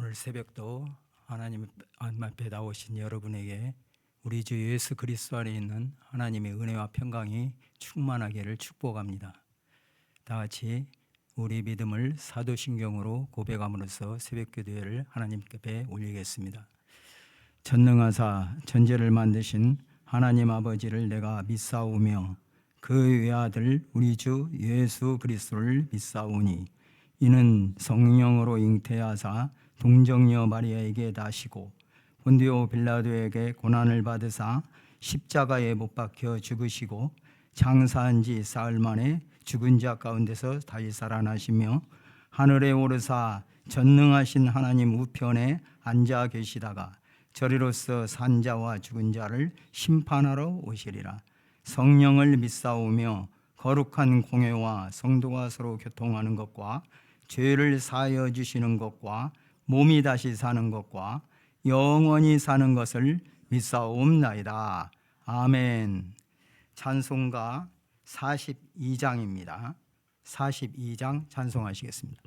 오늘 새벽도 하나님 앞에 나오신 여러분에게 우리 주 예수 그리스도 안에 있는 하나님의 은혜와 평강이 충만하기를 축복합니다. 다 같이 우리 믿음을 사도신경으로 고백함으로써 새벽기도회를 하나님 앞에 올리겠습니다. 전능하사 천지를 만드신 하나님 아버지를 내가 믿사오며 그 외아들 우리 주 예수 그리스도를 믿사오니 이는 성령으로 잉태하사 동정녀 마리아에게 나시고 본디오 빌라도에게 고난을 받으사 십자가에 못 박혀 죽으시고 장사한 지 사흘 만에 죽은 자 가운데서 다시 살아나시며 하늘에 오르사 전능하신 하나님 우편에 앉아 계시다가 저리로서 산 자와 죽은 자를 심판하러 오시리라. 성령을 믿사오며 거룩한 공회와 성도가 서로 교통하는 것과 죄를 사하여 주시는 것과 몸이 다시 사는 것과 영원히 사는 것을 믿사옵나이다. 아멘. 찬송가 42장입니다. 42장 찬송하시겠습니다.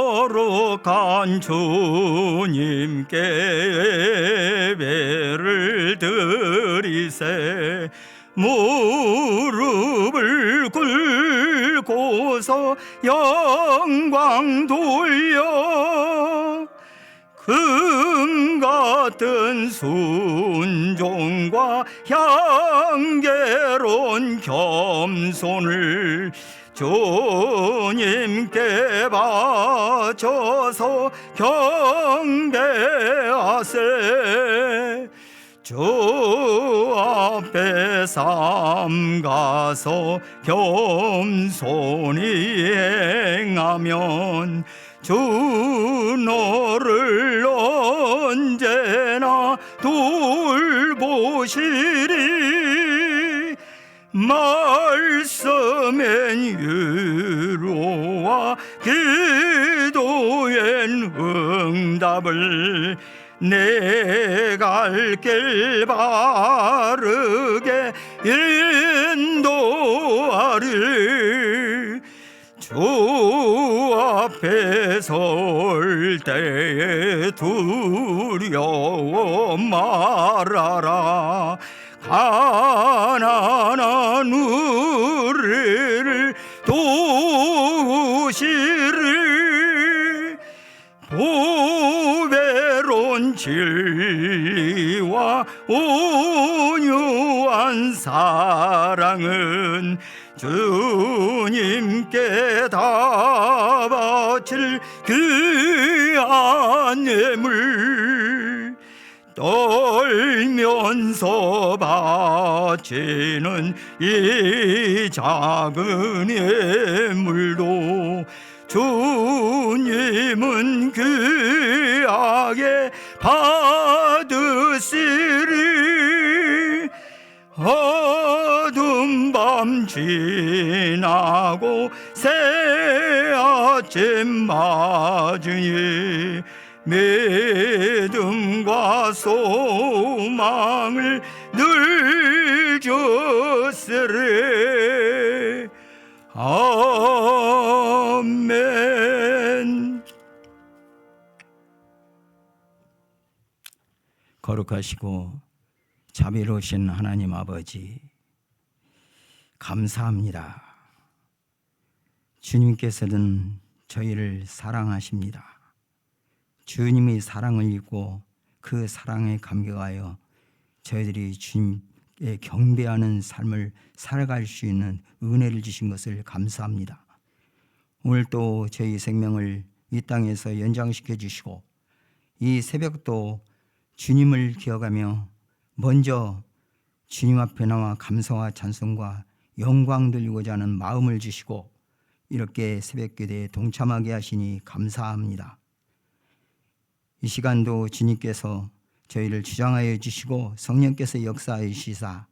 거룩한 주님께 예배를 드리세 무릎을 꿇고서 영광 돌려 금 같은 순종과 향기로운 겸손을 주님께 바쳐서 경배하세. 주 앞에 삼가서 겸손히 행하면 주 너를 언제나 돌보시리. 말씀엔 위로와 기도엔 응답을 내 갈 길 바르게 인도하리. 주 앞에 설 때에 두려워 말아라. 가난한 우리를 도우시리. 보배로운 진리와 온유한 사랑은 주님께 다 바칠 귀한 예물. 떨면서 바치는 이 작은 예물도 주님은 귀하게 받으시리. 어두운 밤 지나고 새 아침 맞으니 믿음과 소망을 늘 주시리. 아멘. 거룩하시고 자비로우신 하나님 아버지, 감사합니다. 주님께서는 저희를 사랑하십니다. 주님의 사랑을 잊고 그 사랑에 감격하여 저희들이 주님께 경배하는 삶을 살아갈 수 있는 은혜를 주신 것을 감사합니다. 오늘 또 저희 생명을 이 땅에서 연장시켜 주시고 이 새벽도 주님을 기억하며 먼저 주님 앞에 나와 감사와 찬송과 영광 돌리고자 하는 마음을 주시고 이렇게 새벽기도에 동참하게 하시니 감사합니다. 이 시간도 주님께서 저희를 주장하여 주시고 성령께서 역사하여 주시사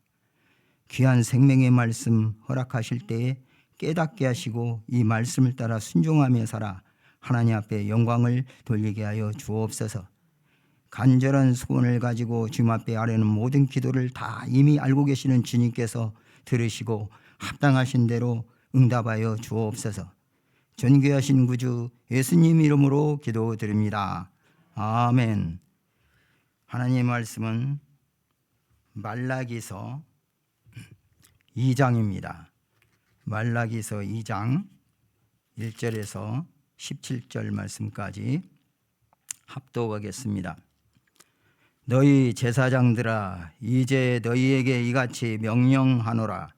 귀한 생명의 말씀 허락하실 때에 깨닫게 하시고 이 말씀을 따라 순종하며 살아 하나님 앞에 영광을 돌리게 하여 주옵소서. 간절한 소원을 가지고 주님 앞에 아뢰는 모든 기도를 다 이미 알고 계시는 주님께서 들으시고 합당하신 대로 응답하여 주옵소서. 존귀하신 구주 예수님 이름으로 기도드립니다. 아멘. 하나님의 말씀은 말라기서 2장입니다. 말라기서 2장 1절에서 17절 말씀까지 합독하겠습니다. 너희 제사장들아, 이제 너희에게 이같이 명령하노라.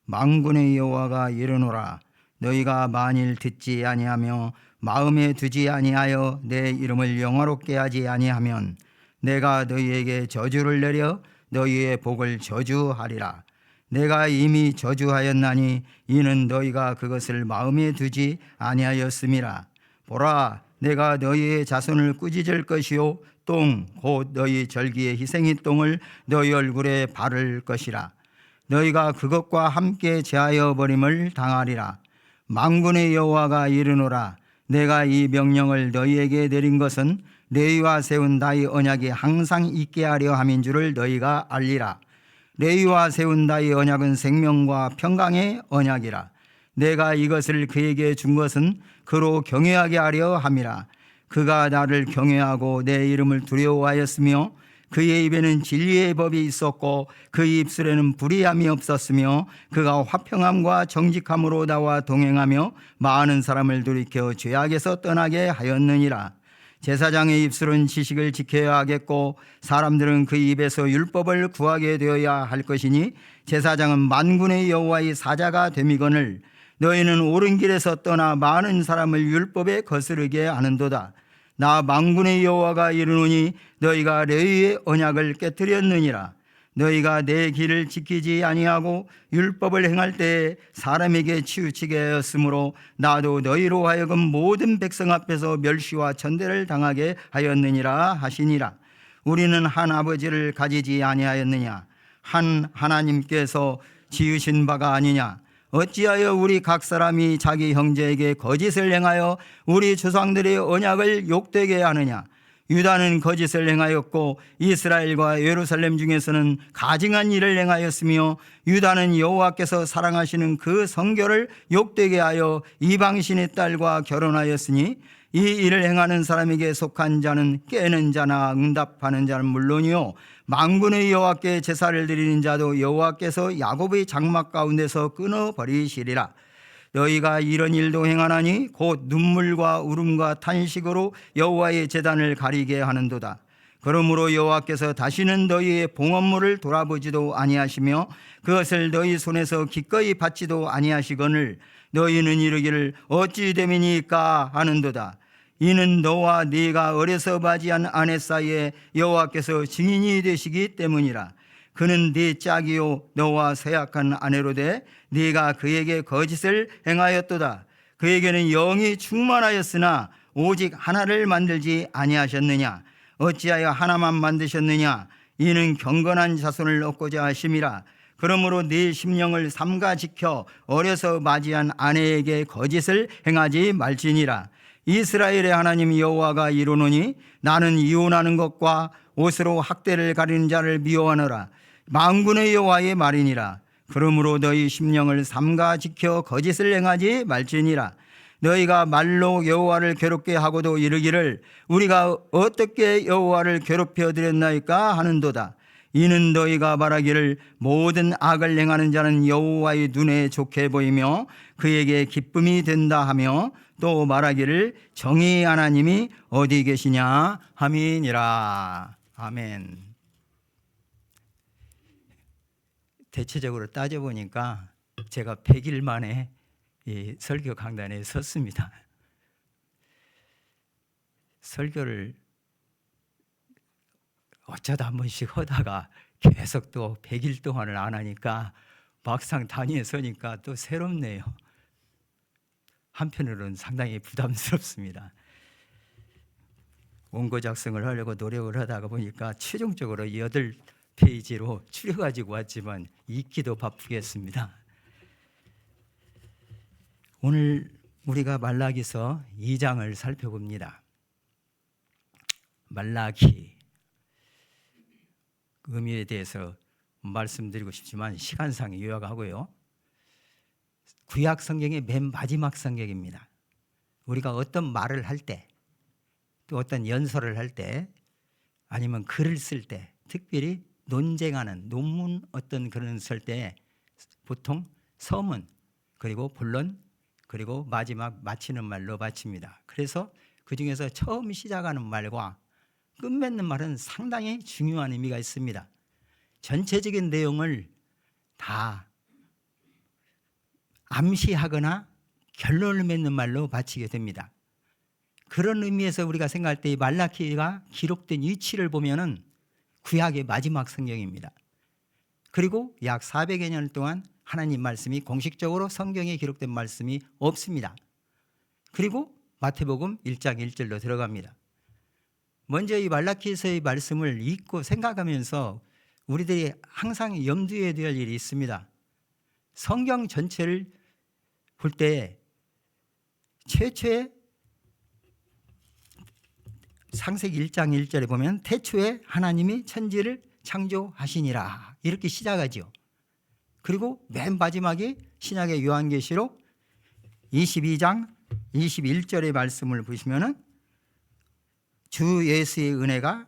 만군의 여호와가 이르노라. 너희가 만일 듣지 아니하며 마음에 두지 아니하여 내 이름을 영화롭게 하지 아니하면 내가 너희에게 저주를 내려 너희의 복을 저주하리라. 내가 이미 저주하였나니 이는 너희가 그것을 마음에 두지 아니하였음이라. 보라, 내가 너희의 자손을 꾸짖을 것이요 똥 곧 너희 절기의 희생의 똥을 너희 얼굴에 바를 것이라. 너희가 그것과 함께 제하여 버림을 당하리라. 만군의 여호와가 이르노라. 내가 이 명령을 너희에게 내린 것은 레위와 세운 나의 언약이 항상 있게 하려 함인 줄을 너희가 알리라. 레위와 세운 나의 언약은 생명과 평강의 언약이라. 내가 이것을 그에게 준 것은 그로 경외하게 하려 함이라. 그가 나를 경외하고 내 이름을 두려워하였으며 그의 입에는 진리의 법이 있었고 그의 입술에는 불의함이 없었으며 그가 화평함과 정직함으로 나와 동행하며 많은 사람을 돌이켜 죄악에서 떠나게 하였느니라. 제사장의 입술은 지식을 지켜야 하겠고 사람들은 그 입에서 율법을 구하게 되어야 할 것이니 제사장은 만군의 여호와의 사자가 됨이거늘 너희는 옳은 길에서 떠나 많은 사람을 율법에 거스르게 하는도다. 나 만군의 여호와가 이르노니 너희가 레위의 언약을 깨뜨렸느니라. 너희가 내 길을 지키지 아니하고 율법을 행할 때에 사람에게 치우치게 하였으므로 나도 너희로 하여금 모든 백성 앞에서 멸시와 천대를 당하게 하였느니라 하시니라. 우리는 한 아버지를 가지지 아니하였느냐? 한 하나님께서 지으신 바가 아니냐? 어찌하여 우리 각 사람이 자기 형제에게 거짓을 행하여 우리 조상들의 언약을 욕되게 하느냐? 유다는 거짓을 행하였고 이스라엘과 예루살렘 중에서는 가증한 일을 행하였으며 유다는 여호와께서 사랑하시는 그 성결을 욕되게 하여 이방신의 딸과 결혼하였으니 이 일을 행하는 사람에게 속한 자는 깨는 자나 응답하는 자는 물론이요 만군의 여호와께 제사를 드리는 자도 여호와께서 야곱의 장막 가운데서 끊어버리시리라. 너희가 이런 일도 행하나니 곧 눈물과 울음과 탄식으로 여호와의 제단을 가리게 하는도다. 그러므로 여호와께서 다시는 너희의 봉헌물을 돌아보지도 아니하시며 그것을 너희 손에서 기꺼이 받지도 아니하시거늘 너희는 이르기를 어찌 됨이니까 하는도다. 이는 너와 네가 어려서 맞이한 아내 사이에 여호와께서 증인이 되시기 때문이라. 그는 네 짝이요 너와 세약한 아내로 돼 네가 그에게 거짓을 행하였도다. 그에게는 영이 충만하였으나 오직 하나를 만들지 아니하셨느냐? 어찌하여 하나만 만드셨느냐? 이는 경건한 자손을 얻고자 하심이라. 그러므로 네 심령을 삼가 지켜 어려서 맞이한 아내에게 거짓을 행하지 말지니라. 이스라엘의 하나님 여호와가 이르노니 나는 이혼하는 것과 옷으로 학대를 가리는 자를 미워하노라. 만군의 여호와의 말이니라. 그러므로 너희 심령을 삼가 지켜 거짓을 행하지 말지니라. 너희가 말로 여호와를 괴롭게 하고도 이르기를 우리가 어떻게 여호와를 괴롭혀 드렸나이까 하는도다. 이는 너희가 말하기를 모든 악을 행하는 자는 여호와의 눈에 좋게 보이며 그에게 기쁨이 된다 하며 또 말하기를 정의 하나님이 어디 계시냐 함이니라. 아멘. 대체적으로 따져보니까 제가 100일 만에 이 설교 강단에 섰습니다. 설교를 어쩌다 한 번씩 하다가 계속 또 100일 동안을 안 하니까 막상 단위에 서니까 또 새롭네요. 한편으로는 상당히 부담스럽습니다. 원고 작성을 하려고 노력을 하다가 보니까 최종적으로 8페이지로 줄여가지고 왔지만 읽기도 바쁘겠습니다. 오늘 우리가 말라기서 2장을 살펴봅니다. 말라기 의미에 대해서 말씀드리고 싶지만 시간상 요약하고요. 구약 성경의 맨 마지막 성경입니다. 우리가 어떤 말을 할 때, 또 어떤 연설을 할 때, 아니면 글을 쓸 때, 특별히 논쟁하는 논문 어떤 글을 쓸 때 보통 서문, 그리고 본론, 그리고 마지막 마치는 말로 마칩니다. 그래서 그 중에서 처음 시작하는 말과 끝맺는 말은 상당히 중요한 의미가 있습니다. 전체적인 내용을 다 암시하거나 결론을 맺는 말로 마치게 됩니다. 그런 의미에서 우리가 생각할 때 이 말라기가 기록된 위치를 보면은 구약의 마지막 성경입니다. 그리고 약 400여 년 동안 하나님 말씀이 공식적으로 성경에 기록된 말씀이 없습니다. 그리고 마태복음 1장 1절로 들어갑니다. 먼저 이 말라기서의 말씀을 읽고 생각하면서 우리들이 항상 염두에 둬야 할 일이 있습니다. 성경 전체를 볼 때 최초의 창세기 1장 1절에 보면 태초에 하나님이 천지를 창조하시니라 이렇게 시작하죠. 그리고 맨 마지막에 신약의 요한계시록 22장 21절의 말씀을 보시면은 주 예수의 은혜가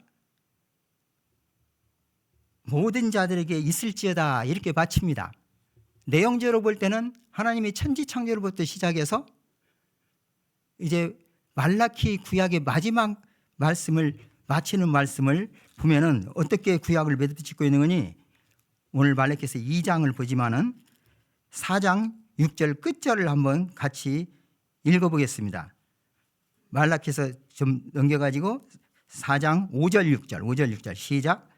모든 자들에게 있을지어다 이렇게 마칩니다. 내용적으로 볼 때는 하나님이 천지 창조로부터 시작해서 이제 말라기 구약의 마지막 말씀을 마치는 말씀을 보면은 어떻게 구약을 맺어짓고 있는 거니, 오늘 말라기서 2장을 보지만은 4장 6절 끝절을 한번 같이 읽어보겠습니다. 말라기서 좀 넘겨가지고 4장 5절 6절 시작.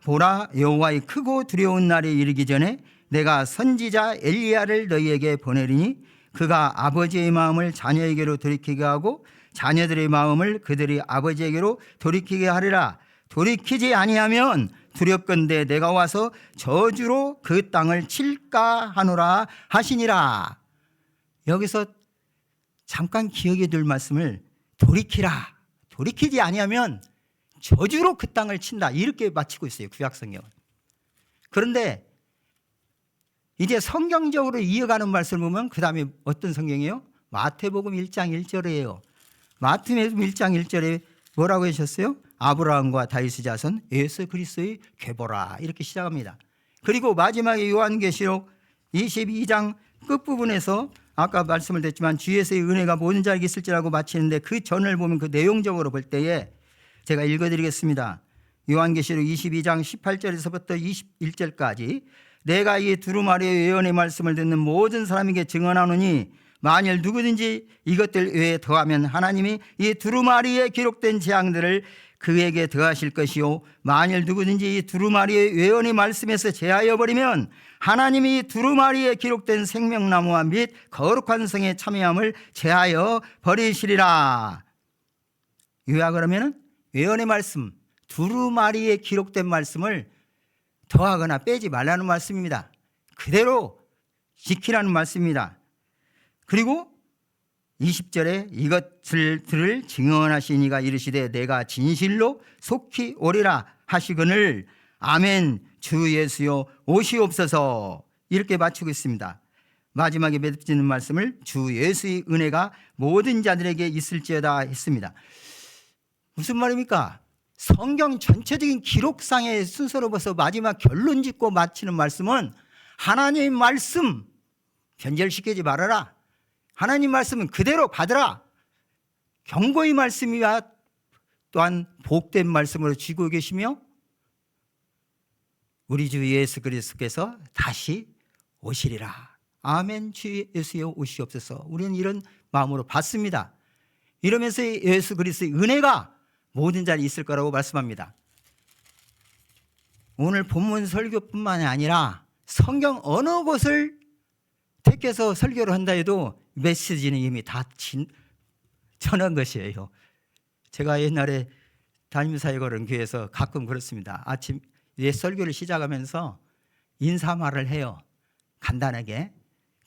보라, 여호와의 크고 두려운 날이 이르기 전에 내가 선지자 엘리야를 너희에게 보내리니 그가 아버지의 마음을 자녀에게로 돌이키게 하고 자녀들의 마음을 그들의 아버지에게로 돌이키게 하리라. 돌이키지 아니하면 두렵건대 내가 와서 저주로 그 땅을 칠까 하노라 하시니라. 여기서 잠깐 기억에 둘 말씀을 돌이키라. 돌이키지 아니하면 저주로 그 땅을 친다. 이렇게 마치고 있어요, 구약 성경은. 그런데 이제 성경적으로 이어가는 말씀을 보면 그 다음에 어떤 성경이에요? 마태복음 1장 1절이에요. 마태복음 1장 1절에 뭐라고 하셨어요? 아브라함과 다윗의 자손 예수 그리스도의 계보라 이렇게 시작합니다. 그리고 마지막에 요한계시록 22장 끝부분에서 아까 말씀을 드렸지만 주 예수의 은혜가 모든 자에게 있을지라고 마치는데 그 전을 보면 그 내용적으로 볼 때에 제가 읽어드리겠습니다. 요한계시록 22장 18절에서부터 21절까지 내가 이 두루마리의 예언의 말씀을 듣는 모든 사람에게 증언하노니 만일 누구든지 이것들 외에 더하면 하나님이 이 두루마리에 기록된 재앙들을 그에게 더하실 것이요 만일 누구든지 이 두루마리의 예언의 말씀에서 제하여 버리면 하나님이 두루마리에 기록된 생명나무와 및 거룩한 성의 참여함을 제하여 버리시리라. 요약을 하면 예언의 말씀, 두루마리에 기록된 말씀을 더하거나 빼지 말라는 말씀입니다. 그대로 지키라는 말씀입니다. 그리고 20절에 이것을 들을 증언하시니가 이르시되 내가 진실로 속히 오리라 하시거늘 아멘 주 예수여 오시옵소서 이렇게 마치고 있습니다. 마지막에 맺어지는 말씀을 주 예수의 은혜가 모든 자들에게 있을지어다 했습니다. 무슨 말입니까? 성경 전체적인 기록상의 순서로 봐서 마지막 결론 짓고 마치는 말씀은 하나님의 말씀 변절시키지 말아라. 하나님 말씀은 그대로 받으라. 경고의 말씀이야 또한 복된 말씀으로 쥐고 계시며 우리 주 예수 그리스도께서 다시 오시리라. 아멘 주 예수여 오시옵소서. 우리는 이런 마음으로 받습니다. 이러면서 예수 그리스도의 은혜가 모든 자리에 있을 거라고 말씀합니다. 오늘 본문 설교뿐만이 아니라 성경 어느 곳을 택해서 설교를 한다 해도 메시지는 이미 다 전한 것이에요. 제가 옛날에 담임사역 하는 교회에서 가끔 그렇습니다. 아침 설교를 시작하면서 인사말을 해요. 간단하게.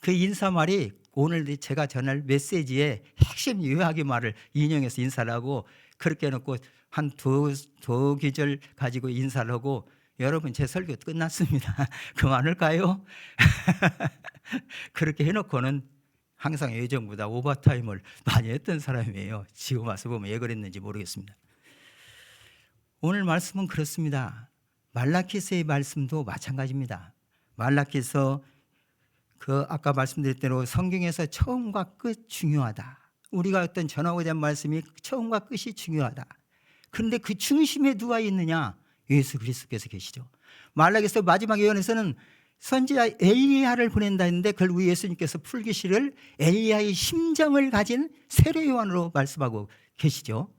그 인사말이 오늘 제가 전할 메시지의 핵심 요약의 말을 인용해서 인사를 하고 그렇게 해놓고 한 두 기절 가지고 인사를 하고 여러분 제 설교 끝났습니다. 그만할까요? 그렇게 해놓고는 항상 예전보다 오버타임을 많이 했던 사람이에요. 지금 와서 보면 왜 그랬는지 모르겠습니다. 오늘 말씀은 그렇습니다. 말라기서의 말씀도 마찬가지입니다. 말라기서 아까 말씀드린 대로 성경에서 처음과 끝 중요하다. 우리가 어떤 전하고자 한 말씀이 처음과 끝이 중요하다. 그런데 그 중심에 누가 있느냐? 예수 그리스도께서 계시죠. 말라기서 마지막 예언에서는 선지자 엘리야를 보낸다 했는데 그걸 예수님께서 풀기시를 엘리야의 심정을 가진 세례 요한으로 말씀하고 계시죠.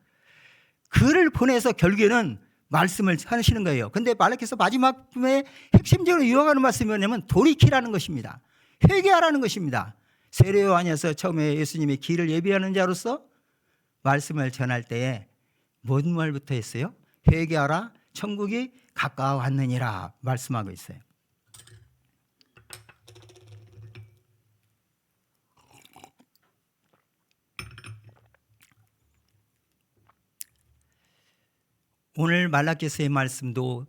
그를 보내서 결국에는 말씀을 하시는 거예요. 그런데 말라기서 마지막에 핵심적으로 요약하는 말씀이 뭐냐면 돌이키라는 것입니다. 회개하라는 것입니다. 세례 요한에서 처음에 예수님의 길을 예비하는 자로서 말씀을 전할 때에 뭔 말부터 했어요? 회개하라, 천국이 가까워왔느니라 말씀하고 있어요. 오늘 말라기서의 말씀도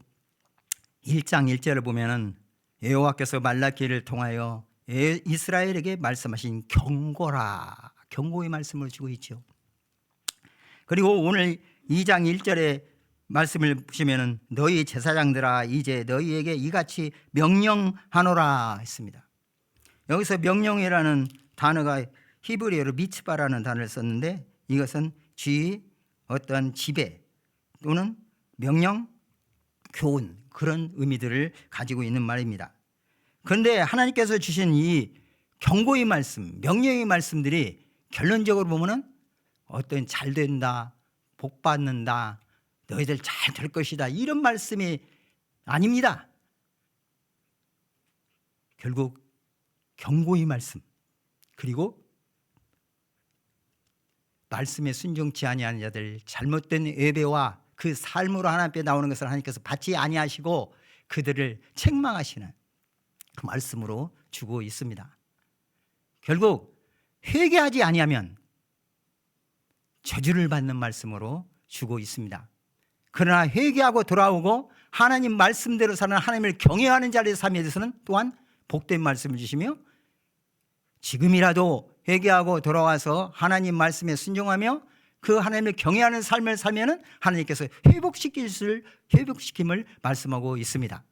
1장 1절을 보면은 여호와께서 말라기를 통하여 이스라엘에게 말씀하신 경고의 말씀을 주고 있죠. 그리고 오늘 2장 1절의 말씀을 보시면은 너희 제사장들아 이제 너희에게 이같이 명령하노라 했습니다. 여기서 명령이라는 단어가 히브리어로 미츠바라는 단어를 썼는데 이것은 어떤 지배 또는 명령, 교훈 그런 의미들을 가지고 있는 말입니다. 그런데 하나님께서 주신 이 경고의 말씀, 명령의 말씀들이 결론적으로 보면은 어떤 잘 된다, 복 받는다, 너희들 잘 될 것이다 이런 말씀이 아닙니다. 결국 경고의 말씀 그리고 말씀에 순종치 아니하는 자들 잘못된 예배와 그 삶으로 하나님께 나오는 것을 하나님께서 받지 아니하시고 그들을 책망하시는 그 말씀으로 주고 있습니다. 결국 회개하지 아니하면 저주를 받는 말씀으로 주고 있습니다. 그러나 회개하고 돌아오고 하나님 말씀대로 사는 하나님을 경외하는 자의 삶에 대해서는 또한 복된 말씀을 주시며 지금이라도 회개하고 돌아와서 하나님 말씀에 순종하며 그 하나님을 경외하는 삶을 살면은 하나님께서 회복시킴을 말씀하고 있습니다.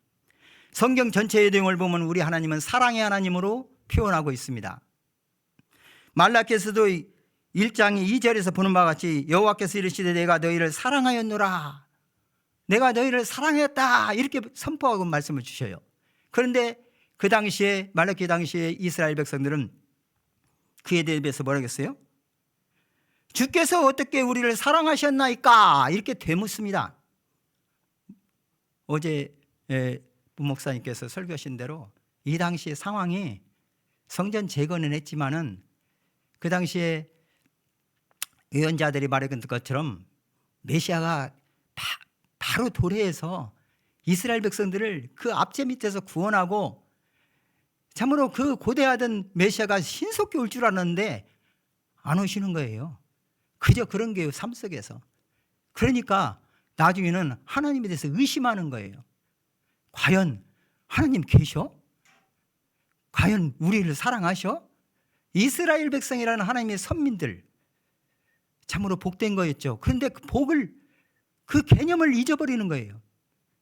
성경 전체의 내용을 보면 우리 하나님은 사랑의 하나님으로 표현하고 있습니다. 말라기서도 1장 2절에서 보는 바와 같이 여호와께서 이르시되 내가 너희를 사랑하였노라. 내가 너희를 사랑했다. 이렇게 선포하고 말씀을 주셔요. 그런데 그 당시에 말라기 당시에 이스라엘 백성들은 그에 대해서 뭐라고 했어요? 주께서 어떻게 우리를 사랑하셨나이까? 이렇게 되묻습니다. 어제 부목사님께서 설교하신 대로 이 당시의 상황이 성전 재건은 했지만은 그 당시에 예언자들이 말했던 것처럼 메시아가 바로 도래해서 이스라엘 백성들을 그 압제 밑에서 구원하고 참으로 그 고대하던 메시아가 신속히 올 줄 알았는데 안 오시는 거예요. 그저 그런 게 삶 속에서. 그러니까 나중에는 하나님에 대해서 의심하는 거예요. 과연 하나님 계셔? 과연 우리를 사랑하셔? 이스라엘 백성이라는 하나님의 선민들 참으로 복된 거였죠. 그런데 그 개념을 잊어버리는 거예요.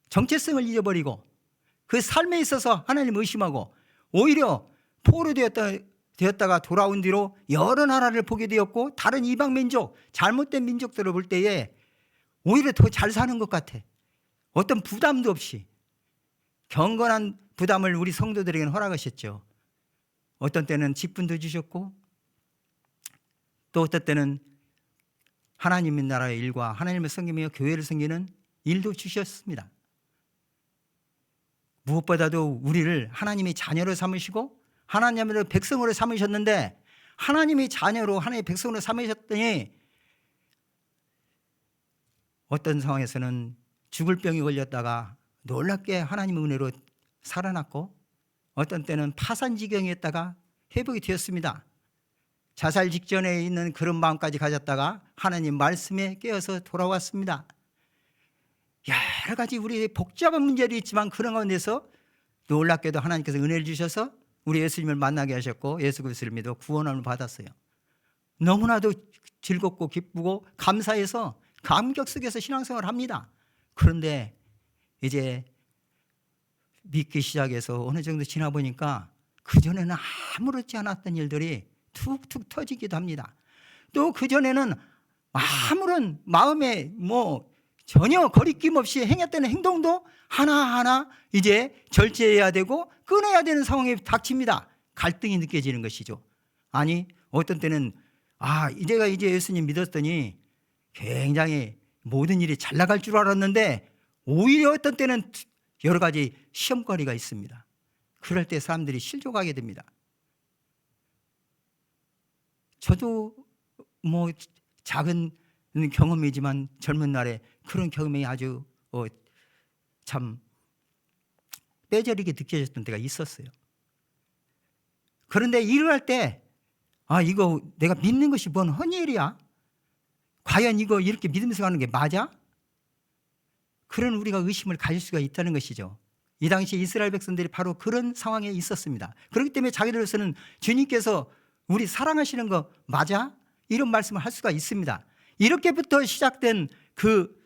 정체성을 잊어버리고 그 삶에 있어서 하나님을 의심하고 오히려 포로 되었다가 돌아온 뒤로 여러 나라를 보게 되었고 다른 이방 민족, 잘못된 민족들을 볼 때에 오히려 더 잘 사는 것 같아. 어떤 부담도 없이 경건한 부담을 우리 성도들에게는 허락하셨죠. 어떤 때는 직분도 주셨고 또 어떤 때는 하나님의 나라의 일과 하나님의 섬기며 교회를 섬기는 일도 주셨습니다. 무엇보다도 우리를 하나님의 자녀로 삼으시고 하나님의 백성으로 삼으셨는데 하나님의 자녀로 하나님의 백성으로 삼으셨더니 어떤 상황에서는 죽을 병이 걸렸다가 놀랍게 하나님의 은혜로 살아났고 어떤 때는 파산지경이었다가 회복이 되었습니다. 자살 직전에 있는 그런 마음까지 가졌다가 하나님 말씀에 깨어서 돌아왔습니다. 여러 가지 우리 복잡한 문제도 있지만 그런 가운데서 놀랍게도 하나님께서 은혜를 주셔서 우리 예수님을 만나게 하셨고 예수 그리스도를 믿어 구원을 받았어요. 너무나도 즐겁고 기쁘고 감사해서 감격 속에서 신앙생활을 합니다. 그런데 이제 믿기 시작해서 어느 정도 지나 보니까 그전에는 아무렇지 않았던 일들이 툭툭 터지기도 합니다. 또 그전에는 아무런 마음에 전혀 거리낌 없이 행했던 행동도 하나하나 이제 절제해야 되고 끊어야 되는 상황이 닥칩니다. 갈등이 느껴지는 것이죠. 아니 어떤 때는 내가 이제 예수님 믿었더니 굉장히 모든 일이 잘 나갈 줄 알았는데 오히려 어떤 때는 여러 가지 시험거리가 있습니다. 그럴 때 사람들이 실족하게 됩니다. 저도 작은 경험이지만 젊은 날에 그런 경험이 아주 참 뼈저리게 느껴졌던 때가 있었어요. 그런데 일을 할 때 이거 내가 믿는 것이 뭔 헌일이야? 과연 이거 이렇게 믿으면서 가는 게 맞아? 그런 우리가 의심을 가질 수가 있다는 것이죠. 이 당시 이스라엘 백성들이 바로 그런 상황에 있었습니다. 그렇기 때문에 자기들로서는 주님께서 우리 사랑하시는 거 맞아? 이런 말씀을 할 수가 있습니다. 이렇게부터 시작된 그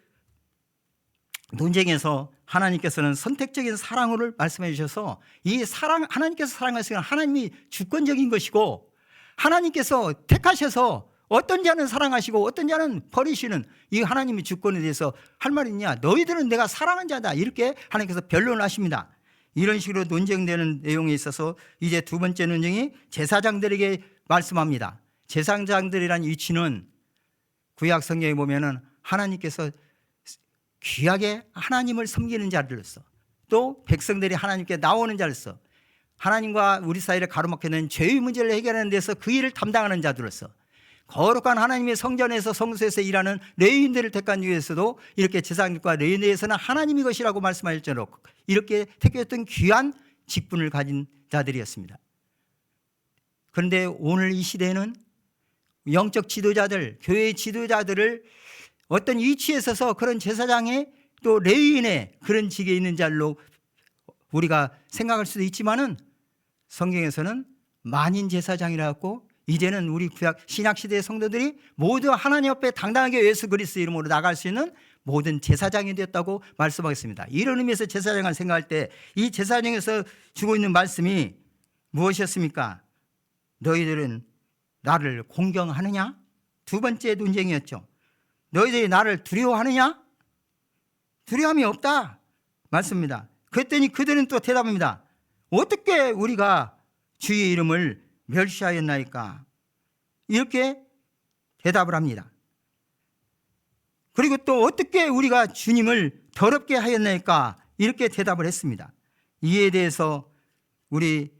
논쟁에서 하나님께서는 선택적인 사랑을 말씀해 주셔서 이 사랑, 하나님께서 사랑하시는 하나님이 주권적인 것이고 하나님께서 택하셔서 어떤 자는 사랑하시고 어떤 자는 버리시는 이 하나님의 주권에 대해서 할 말이 있냐? 너희들은 내가 사랑한 자다. 이렇게 하나님께서 변론을 하십니다. 이런 식으로 논쟁되는 내용에 있어서 이제 두 번째 논쟁이 제사장들에게 말씀합니다. 제사장들이란 위치는 구약 성경에 보면은 하나님께서 귀하게 하나님을 섬기는 자들로서 또 백성들이 하나님께 나오는 자로서 하나님과 우리 사이를 가로막히는 죄의 문제를 해결하는 데서 그 일을 담당하는 자들로서 거룩한 하나님의 성전에서 성소에서 일하는 레위인들을 택한 이유에서도 이렇게 제사장들과 레위인에서는 하나님의 것이라고 말씀할 정도로 이렇게 택했던 귀한 직분을 가진 자들이었습니다. 그런데 오늘 이 시대에는 영적 지도자들, 교회의 지도자들을 어떤 위치에 서서 그런 제사장의 또 레위인의 그런 직에 있는 자로 우리가 생각할 수도 있지만은 성경에서는 만인 제사장이라고 이제는 우리 구약 신약 시대의 성도들이 모두 하나님 앞에 당당하게 예수 그리스도 이름으로 나갈 수 있는 모든 제사장이 되었다고 말씀하겠습니다. 이런 의미에서 제사장을 생각할 때 이 제사장에서 주고 있는 말씀이 무엇이었습니까? 너희들은 나를 공경하느냐? 두 번째 논쟁이었죠. 너희들이 나를 두려워하느냐? 두려움이 없다 말씀입니다. 그랬더니 그들은 또 대답합니다. 어떻게 우리가 주의 이름을 멸시하였나이까? 이렇게 대답을 합니다. 그리고 또 어떻게 우리가 주님을 더럽게 하였나이까? 이렇게 대답을 했습니다. 이에 대해서 우리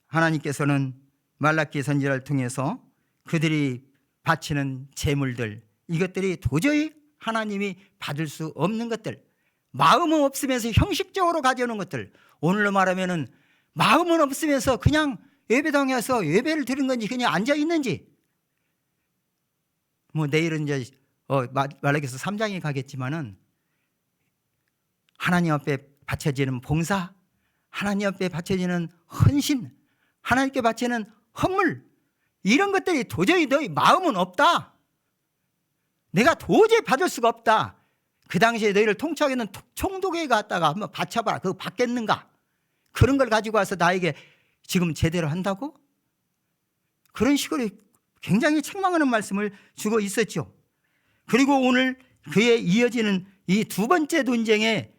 하나님께서는 말라기 선지자를 통해서 그들이 바치는 제물들, 이것들이 도저히 하나님이 받을 수 없는 것들, 마음은 없으면서 형식적으로 가져오는 것들, 오늘로 말하면은 마음은 없으면서 그냥 예배당에 와서 예배를 드린 건지 그냥 앉아 있는지, 내일은 이제 말라기서 3장에 가겠지만은 하나님 앞에 바쳐지는 봉사, 하나님 앞에 바쳐지는 헌신, 하나님께 바치는 헌물, 이런 것들이 도저히 너희 마음은 없다. 내가 도저히 받을 수가 없다. 그 당시에 너희를 통치하게 있는 총독에 갔다가 한번 바쳐봐라. 그거 받겠는가? 그런 걸 가지고 와서 나에게 지금 제대로 한다고? 그런 식으로 굉장히 책망하는 말씀을 주고 있었죠. 그리고 오늘 그에 이어지는 이 두 번째 논쟁의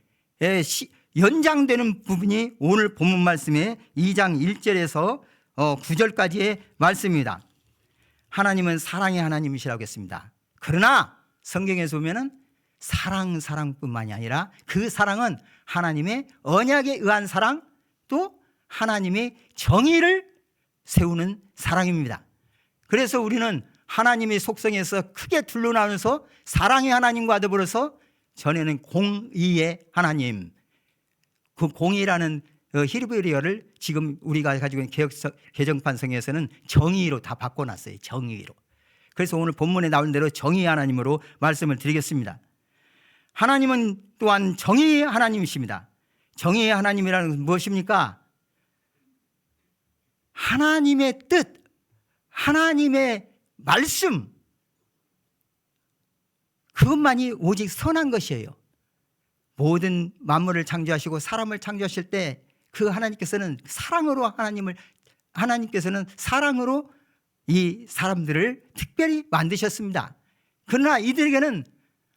연장되는 부분이 오늘 본문 말씀의 2장 1절에서 9절까지의 말씀입니다. 하나님은 사랑의 하나님이시라고 했습니다. 그러나 성경에서 보면은 사랑뿐만이 아니라 그 사랑은 하나님의 언약에 의한 사랑, 또 하나님의 정의를 세우는 사랑입니다. 그래서 우리는 하나님의 속성에서 크게 둘로 나누어서 사랑의 하나님과 더불어서 전에는 공의의 하나님, 그 공의라는 히브리어를 지금 우리가 가지고 있는 개정판성에서는 정의로 다 바꿔놨어요. 정의로. 그래서 오늘 본문에 나온 대로 정의의 하나님으로 말씀을 드리겠습니다. 하나님은 또한 정의의 하나님이십니다. 정의의 하나님이라는 것은 무엇입니까? 하나님의 뜻, 하나님의 말씀, 그것만이 오직 선한 것이에요. 모든 만물을 창조하시고 사람을 창조하실 때 그 하나님께서는 사랑으로 하나님께서는 사랑으로 이 사람들을 특별히 만드셨습니다. 그러나 이들에게는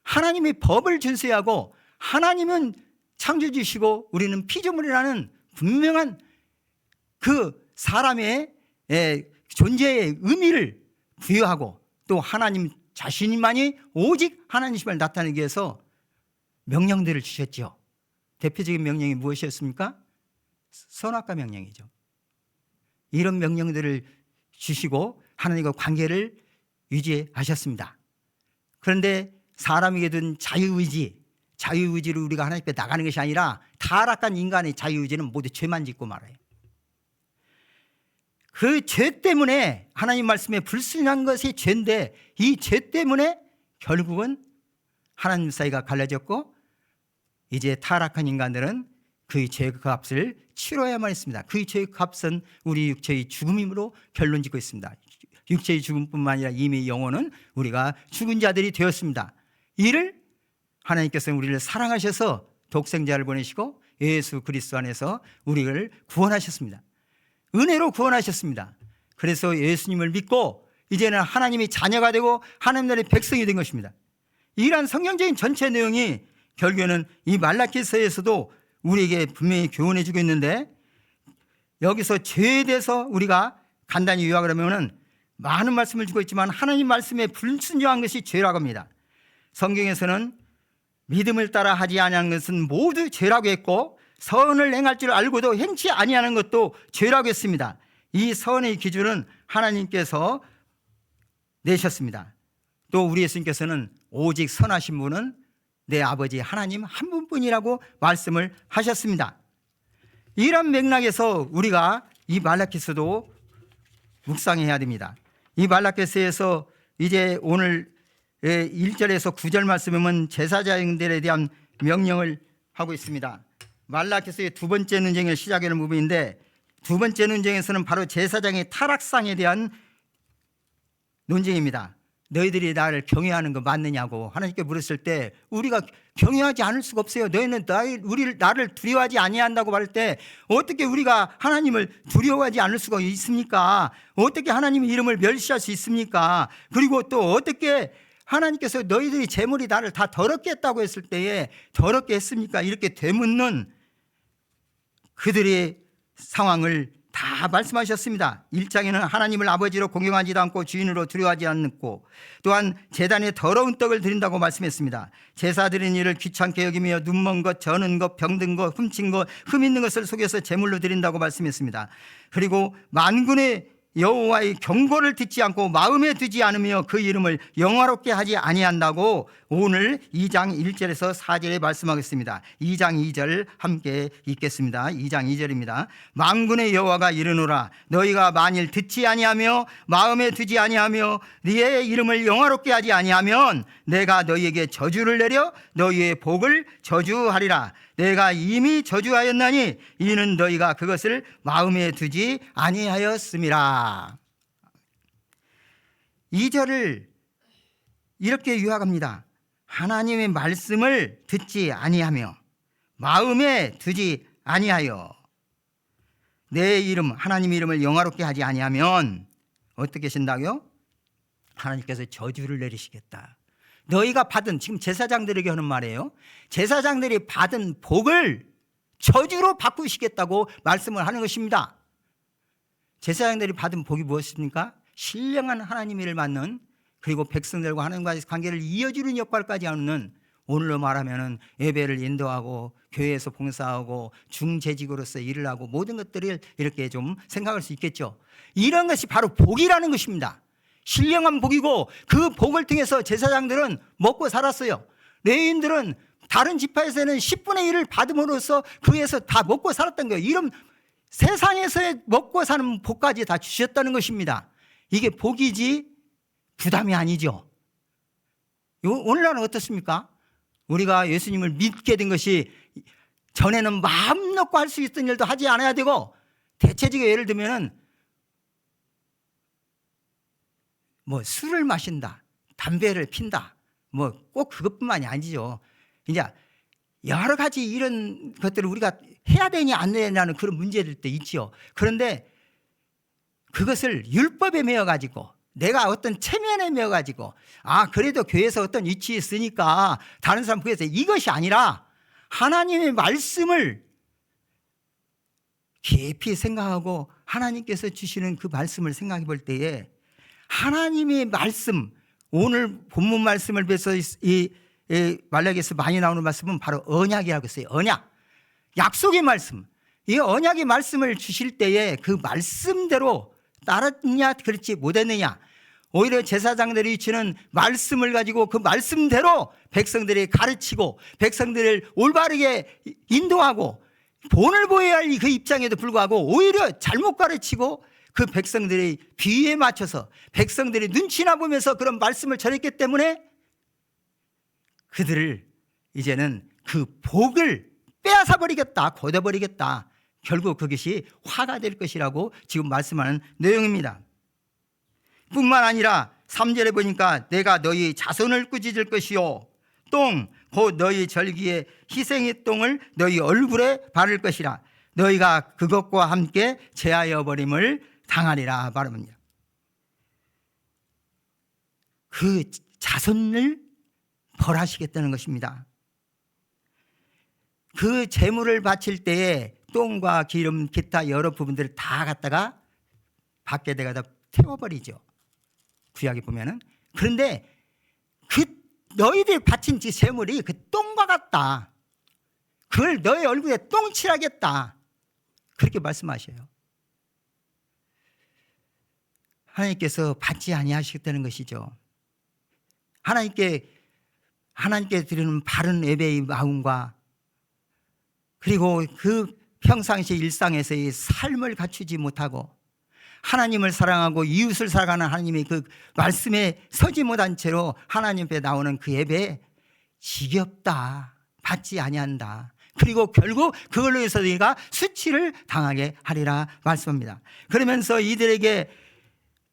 하나님의 법을 준수하고 하나님은 창조주시고 우리는 피조물이라는 분명한 그 사람의 존재의 의미를 부여하고 또 하나님 자신만이 오직 하나님심을 나타내기 위해서 명령들을 주셨죠. 대표적인 명령이 무엇이었습니까? 선악과 명령이죠. 이런 명령들을 주시고 하나님과 관계를 유지하셨습니다. 그런데 사람에게 둔 자유의지를 우리가 하나님 앞에 나가는 것이 아니라 타락한 인간의 자유의지는 모두 죄만 짓고 말아요. 그 죄 때문에 하나님 말씀에 불순종한 것이 죄인데 이 죄 때문에 결국은 하나님 사이가 갈라졌고 이제 타락한 인간들은 그 죄의 값을 치러야만 했습니다. 그 죄의 값은 우리 육체의 죽음이므로 결론짓고 있습니다. 육체의 죽음뿐만 아니라 이미 영혼은 우리가 죽은 자들이 되었습니다. 이를 하나님께서 우리를 사랑하셔서 독생자를 보내시고 예수 그리스도 안에서 우리를 구원하셨습니다. 은혜로 구원하셨습니다. 그래서 예수님을 믿고 이제는 하나님의 자녀가 되고 하나님 나라의 백성이 된 것입니다. 이러한 성경적인 전체 내용이 결국에는 이 말라기서에서도 우리에게 분명히 교훈해 주고 있는데 여기서 죄에 대해서 우리가 간단히 요약을 하면은 많은 말씀을 주고 있지만 하나님 말씀에 불순종한 것이 죄라고 합니다. 성경에서는 믿음을 따라 하지 아니하는 것은 모두 죄라고 했고 선을 행할 줄 알고도 행치 아니하는 것도 죄라고 했습니다. 이 선의 기준은 하나님께서 내셨습니다. 또 우리 예수님께서는 오직 선하신 분은 내 아버지 하나님 한 분뿐이라고 말씀을 하셨습니다. 이런 맥락에서 우리가 이 말라기서도 묵상해야 됩니다. 이 말라기서에서 이제 오늘 1절에서 9절 말씀에 보면 제사장들에 대한 명령을 하고 있습니다. 말라기서의 두 번째 논쟁을 시작하는 부분인데 두 번째 논쟁에서는 바로 제사장의 타락상에 대한 논쟁입니다. 너희들이 나를 경외하는 거 맞느냐고 하나님께 물었을 때 우리가 경외하지 않을 수가 없어요. 너희는 나를 두려워하지 아니한다고 말할 때 어떻게 우리가 하나님을 두려워하지 않을 수가 있습니까? 어떻게 하나님의 이름을 멸시할 수 있습니까? 그리고 또 어떻게 하나님께서 너희들이 재물이 나를 다 더럽게 했다고 했을 때에 더럽게 했습니까? 이렇게 되묻는 그들의 상황을 다 말씀하셨습니다. 1장에는 하나님을 아버지로 공경하지도 않고 주인으로 두려워하지 않고 또한 제단에 더러운 떡을 드린다고 말씀했습니다. 제사 드린 일을 귀찮게 여기며 눈먼 것, 저는 것, 병든 것, 훔친 것, 흠 있는 것을 속여서 제물로 드린다고 말씀했습니다. 그리고 만군의 여호와의 경고를 듣지 않고 마음에 두지 않으며 그 이름을 영화롭게 하지 아니한다고 오늘 2장 1절에서 4절에 말씀하겠습니다. 2장 2절 함께 읽겠습니다. 2장 2절입니다. 만군의 여호와가 이르노라 너희가 만일 듣지 아니하며 마음에 두지 아니하며 네 이름을 영화롭게 하지 아니하면 내가 너희에게 저주를 내려 너희의 복을 저주하리라. 내가 이미 저주하였나니 이는 너희가 그것을 마음에 두지 아니하였음이라. 2절을 이렇게 요약합니다. 하나님의 말씀을 듣지 아니하며 마음에 두지 아니하여 내 이름 하나님의 이름을 영화롭게 하지 아니하면 어떻게 하신다고요? 하나님께서 저주를 내리시겠다. 너희가 받은 지금 제사장들에게 하는 말이에요. 제사장들이 받은 복을 저주로 바꾸시겠다고 말씀을 하는 것입니다. 제사장들이 받은 복이 무엇입니까? 신령한 하나님의 일을 맡는 그리고 백성들과 하나님과의 관계를 이어주는 역할까지 하는 오늘로 말하면 예배를 인도하고 교회에서 봉사하고 중재직으로서 일을 하고 모든 것들을 이렇게 좀 생각할 수 있겠죠. 이런 것이 바로 복이라는 것입니다. 신령한 복이고 그 복을 통해서 제사장들은 먹고 살았어요. 레위인들은 다른 지파에서는 10분의 1을 받음으로써 그에서 다 먹고 살았던 거예요. 이런 세상에서의 먹고 사는 복까지 다 주셨다는 것입니다. 이게 복이지 부담이 아니죠. 오늘날은 어떻습니까? 우리가 예수님을 믿게 된 것이 전에는 마음 놓고 할 수 있던 일도 하지 않아야 되고, 대체적으로 예를 들면은 뭐 술을 마신다, 담배를 핀다, 뭐 꼭 그것뿐만이 아니죠. 이제 여러 가지 이런 것들을 우리가 해야 되냐 안 되냐는 그런 문제들도 있지요. 그런데 그것을 율법에 매여 가지고, 내가 어떤 체면에 매여 가지고, 그래도 교회에서 어떤 위치에 있으니까 다른 사람 교회에서, 이것이 아니라 하나님의 말씀을 깊이 생각하고 하나님께서 주시는 그 말씀을 생각해 볼 때에, 하나님의 말씀, 오늘 본문 말씀을 배서 이 말라기에서 많이 나오는 말씀은 바로 언약이라고 했어요. 언약, 약속의 말씀. 이 언약의 말씀을 주실 때에 그 말씀대로 따랐느냐 그렇지 못했느냐, 오히려 제사장들이 주는 말씀을 가지고 그 말씀대로 백성들이 가르치고 백성들을 올바르게 인도하고 본을 보여야 할 그 입장에도 불구하고 오히려 잘못 가르치고 그 백성들의 비위에 맞춰서 백성들이 눈치나 보면서 그런 말씀을 전했기 때문에 그들을 이제는 그 복을 빼앗아 버리겠다, 거둬버리겠다, 결국 그것이 화가 될 것이라고 지금 말씀하는 내용입니다. 뿐만 아니라 3절에 보니까 내가 너희 자손을 꾸짖을 것이요 똥 곧 너희 절기에 희생의 똥을 너희 얼굴에 바를 것이라 너희가 그것과 함께 제하여 버림을 당하리라 말합니다. 그 자손을 벌하시겠다는 것입니다. 그 제물을 바칠 때에 똥과 기름 기타 여러 부분들을 다 갖다가 밖에 내가 태워버리죠. 구약에 보면은. 그런데 그 너희들 바친 제물이 그 똥과 같다, 그걸 너희 얼굴에 똥칠하겠다, 그렇게 말씀하셔요. 하나님께서 받지 아니하시겠다는 것이죠. 하나님께 드리는 바른 예배의 마음과 그리고 그 평상시 일상에서의 삶을 갖추지 못하고 하나님을 사랑하고 이웃을 사랑하는 하나님의 그 말씀에 서지 못한 채로 하나님 앞에 나오는 그 예배에 지겹다, 받지 아니한다, 그리고 결국 그걸로 해서 너희가 수치를 당하게 하리라 말씀합니다. 그러면서 이들에게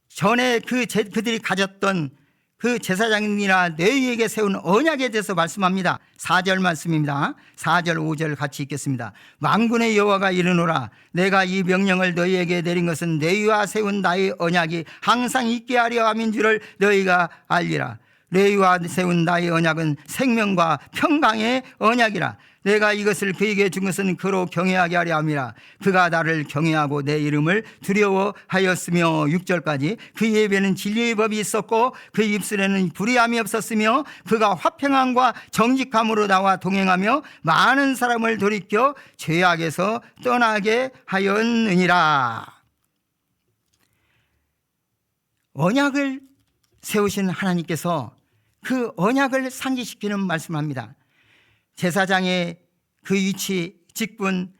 전에 그들이 가졌던 그 제사장이나 레위에게 세운 언약에 대해서 말씀합니다. 4절 말씀입니다. 4절 5절 같이 읽겠습니다. 만군의 여호와가 이르노라 내가 이 명령을 너희에게 내린 것은 레위와 세운 나의 언약이 항상 있게 하려 함인 줄을 너희가 알리라. 레위와 세운 나의 언약은 생명과 평강의 언약이라. 내가 이것을 그에게 준 것은 그로 경외하게 하려 함이라. 그가 나를 경외하고 내 이름을 두려워하였으며 6절까지 그 예배는 진리의 법이 있었고 그 입술에는 불의함이 없었으며 그가 화평함과 정직함으로 나와 동행하며 많은 사람을 돌이켜 죄악에서 떠나게 하였느니라. 언약을 세우신 하나님께서 그 언약을 상기시키는 말씀합니다. 제사장의 그 위치, 직분,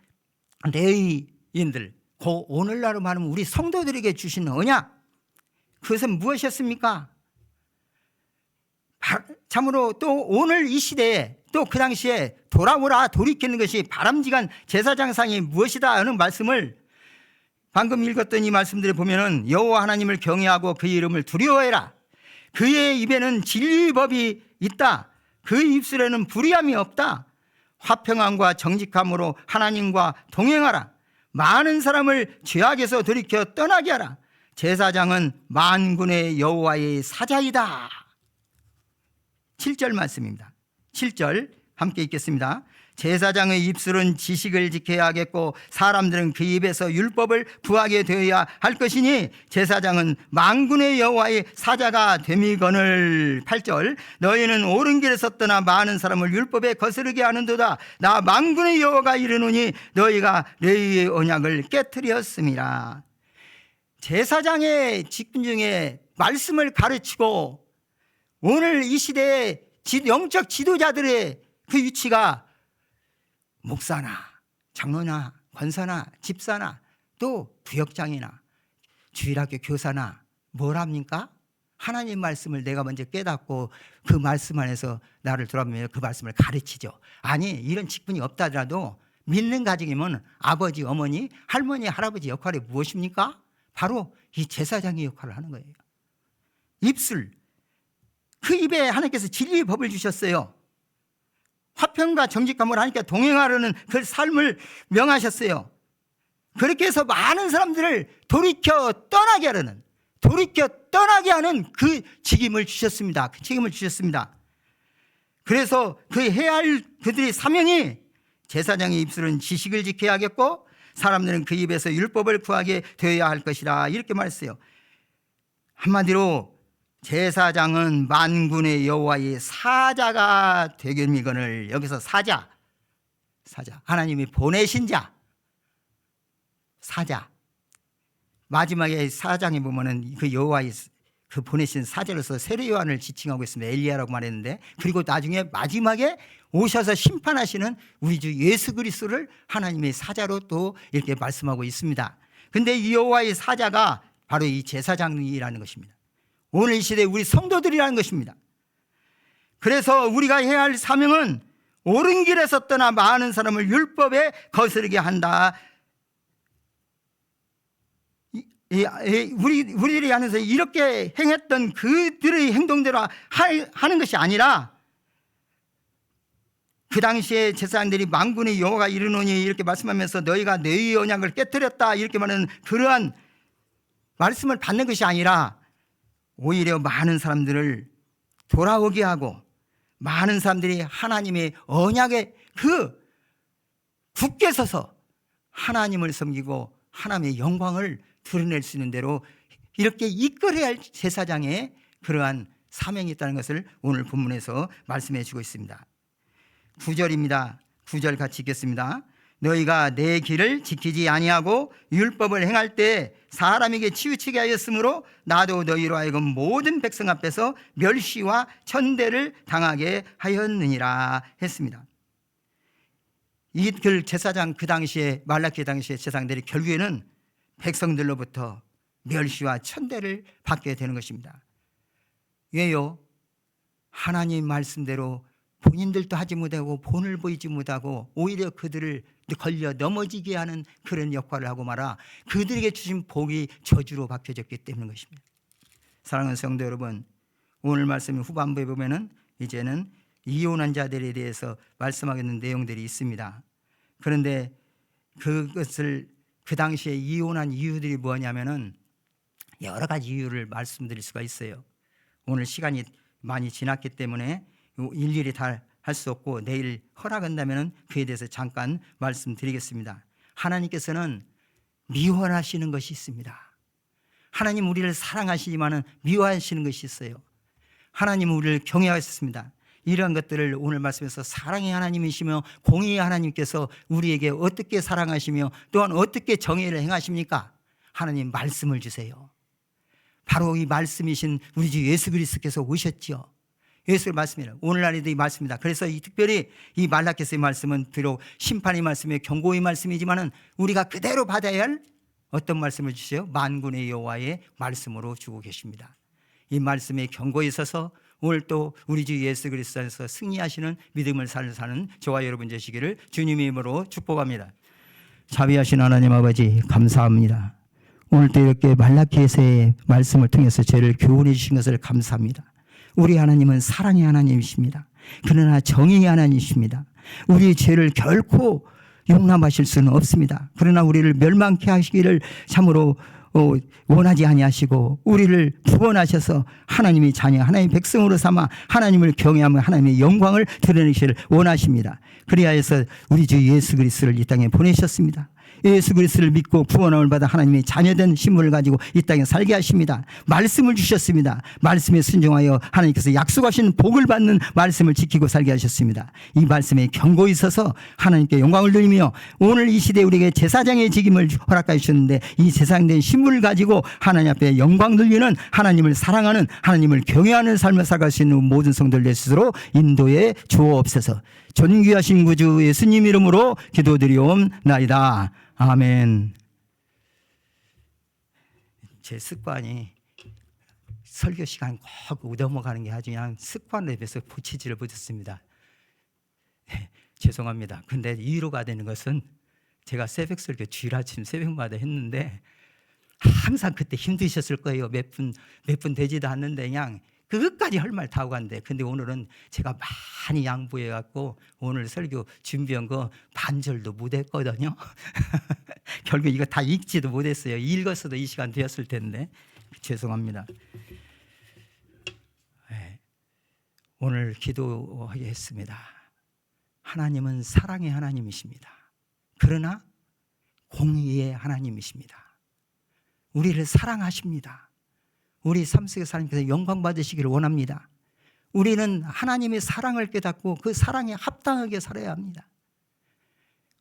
레위인들, 그 오늘날로 말하면 우리 성도들에게 주신 언약, 그것은 무엇이었습니까? 참으로 또 오늘 이 시대에 또 그 당시에 돌아오라 돌이키는 것이 바람직한 제사장상이 무엇이다 하는 말씀을 방금 읽었던 이 말씀들을 보면은 여호와 하나님을 경외하고 그의 이름을 두려워해라. 그의 입에는 진리의 법이 있다. 그 입술에는 불의함이 없다. 화평함과 정직함으로 하나님과 동행하라. 많은 사람을 죄악에서 돌이켜 떠나게 하라. 제사장은 만군의 여호와의 사자이다. 7절 말씀입니다. 7절 함께 읽겠습니다. 제사장의 입술은 지식을 지켜야 하겠고 사람들은 그 입에서 율법을 구하게 되어야 할 것이니 제사장은 만군의 여호와의 사자가 됨이거늘. 8절 너희는 옳은 길에서 떠나 많은 사람을 율법에 거스르게 하는도다. 나 만군의 여호와가 이르노니 너희가 레위의 언약을 깨뜨렸음이라. 제사장의 직분 중에 말씀을 가르치고 오늘 이 시대의 영적 지도자들의 그 위치가 목사나 장로나 권사나 집사나 또 구역장이나 주일학교 교사나 뭘 합니까? 하나님 말씀을 내가 먼저 깨닫고 그 말씀 안에서 나를 돌아보며 그 말씀을 가르치죠. 아니, 이런 직분이 없다 하더라도 믿는 가정이면 아버지, 어머니, 할머니, 할아버지 역할이 무엇입니까? 바로 이 제사장의 역할을 하는 거예요. 입술, 그 입에 하나님께서 진리의 법을 주셨어요. 화평과 정직함을 하나님께 동행하려는 그 삶을 명하셨어요. 그렇게 해서 많은 사람들을 돌이켜 떠나게 하는 그 책임을 주셨습니다. 그 책임을 주셨습니다. 그래서 그 해야 할 그들의 사명이 제사장의 입술은 지식을 지켜야 하겠고 사람들은 그 입에서 율법을 구하게 되어야 할 것이다. 이렇게 말했어요. 한마디로 제사장은 만군의 여호와의 사자가 되겠거늘. 여기서 사자 하나님이 보내신 자, 사자. 마지막에 사장에 보면은 그 여호와의 그 보내신 사자로서 세례 요한을 지칭하고 있습니다. 엘리야라고 말했는데, 그리고 나중에 마지막에 오셔서 심판하시는 우리 주 예수 그리스도를 하나님의 사자로 또 이렇게 말씀하고 있습니다. 근데 이 여호와의 사자가 바로 이 제사장이라는 것입니다. 오늘 이 시대에 우리 성도들이라는 것입니다. 그래서 우리가 해야 할 사명은 옳은 길에서 떠나 많은 사람을 율법에 거스르게 한다. 우리들이 안에서 이렇게 행했던 그들의 행동대로 하는 것이 아니라, 그 당시에 제사장들이 만군의 여호와가 이르노니 이렇게 말씀하면서 너희가 너희 언약을 깨뜨렸다 이렇게 말하는 그러한 말씀을 받는 것이 아니라, 오히려 많은 사람들을 돌아오게 하고 많은 사람들이 하나님의 언약에 그 굳게 서서 하나님을 섬기고 하나님의 영광을 드러낼 수 있는 대로 이렇게 이끌어야 할 제사장의 그러한 사명이 있다는 것을 오늘 본문에서 말씀해 주고 있습니다. 9절입니다. 9절 같이 읽겠습니다. 너희가 내 길을 지키지 아니하고 율법을 행할 때 사람에게 치우치게 하였으므로 나도 너희로 하여금 모든 백성 앞에서 멸시와 천대를 당하게 하였느니라 했습니다. 이 제사장, 그 당시에 말라기 당시에 제사장들이 결국에는 백성들로부터 멸시와 천대를 받게 되는 것입니다. 왜요? 하나님 말씀대로 본인들도 하지 못하고 본을 보이지 못하고 오히려 그들을 걸려 넘어지게 하는 그런 역할을 하고 말아 그들에게 주신 복이 저주로 바뀌어졌기 때문인 것입니다. 사랑하는 성도 여러분, 오늘 말씀 후반부에 보면은 이제는 이혼한 자들에 대해서 말씀하겠는 내용들이 있습니다. 그런데 그것을 그 당시에 이혼한 이유들이 뭐냐면은 여러 가지 이유를 말씀드릴 수가 있어요. 오늘 시간이 많이 지났기 때문에 일일이 다 할 수 없고 내일 허락한다면 그에 대해서 잠깐 말씀드리겠습니다. 하나님께서는 미워하시는 것이 있습니다. 하나님 우리를 사랑하시지만 미워하시는 것이 있어요. 하나님 우리를 경외하셨습니다. 이러한 것들을 오늘 말씀에서 사랑의 하나님이시며 공의의 하나님께서 우리에게 어떻게 사랑하시며 또한 어떻게 정의를 행하십니까? 하나님 말씀을 주세요. 바로 이 말씀이신 우리 주 예수 그리스도께서 오셨지요. 예수의 말씀이에요. 오늘날에도 이 말씀입니다. 그래서 특별히 이 말라기서의 말씀은 비록 심판의 말씀이며 경고의 말씀이지만은 우리가 그대로 받아야 할 어떤 말씀을 주세요? 만군의 여호와의 말씀으로 주고 계십니다. 이 말씀의 경고에 있어서 오늘 또 우리 주 예수 그리스도 안에서 승리하시는 믿음을 사는 저와 여러분 되시기를 주님의 이름으로 축복합니다. 자비하신 하나님 아버지 감사합니다. 오늘 또 이렇게 말라기서의 말씀을 통해서 저를 교훈해 주신 것을 감사합니다. 우리 하나님은 사랑의 하나님이십니다. 그러나 정의의 하나님이십니다. 우리의 죄를 결코 용납하실 수는 없습니다. 그러나 우리를 멸망케 하시기를 참으로 원하지 아니하시고 우리를 구원하셔서 하나님의 자녀, 하나님의 백성으로 삼아 하나님을 경외하며 하나님의 영광을 드러내시기를 원하십니다. 그리하여서 우리 주 예수 그리스도를 이 땅에 보내셨습니다. 예수 그리스도를 믿고 구원함을 받아 하나님의 자녀된 신분을 가지고 이 땅에 살게 하십니다. 말씀을 주셨습니다. 말씀에 순종하여 하나님께서 약속하신 복을 받는 말씀을 지키고 살게 하셨습니다. 이 말씀에 경고히 있어서 하나님께 영광을 돌리며 오늘 이 시대에 우리에게 제사장의 직임을 허락하여 주셨는데 이 제사장된 신분을 가지고 하나님 앞에 영광 돌리는 하나님을 사랑하는 하나님을 경외하는 삶을 살아갈 수 있는 모든 성도들 될 수 있도록 인도해 주옵소서. 존귀하신 구주 예수님 이름으로 기도드리옵나이다. 아멘. 제 습관이 설교 시간 꼭 넘어가는 게 아주 그냥 습관으로 해서 붙이지를 못했습니다. 죄송합니다. 근데 이유가 되는 것은 제가 새벽 설교 주일 아침 새벽마다 했는데 항상 그때 힘드셨을 거예요. 몇 분 되지도 않는데 그냥 그것까지 할 말 다 하고 갔는데, 근데 오늘은 제가 많이 양보해 갖고 오늘 설교 준비한 거 반절도 못 했거든요. 결국 이거 다 읽지도 못했어요. 읽었어도 이 시간 되었을 텐데 죄송합니다. 네. 오늘 기도하겠습니다. 하나님은 사랑의 하나님이십니다. 그러나 공의의 하나님이십니다. 우리를 사랑하십니다. 우리 삶 속에서 하나님께서 영광 받으시기를 원합니다. 우리는 하나님의 사랑을 깨닫고 그 사랑에 합당하게 살아야 합니다.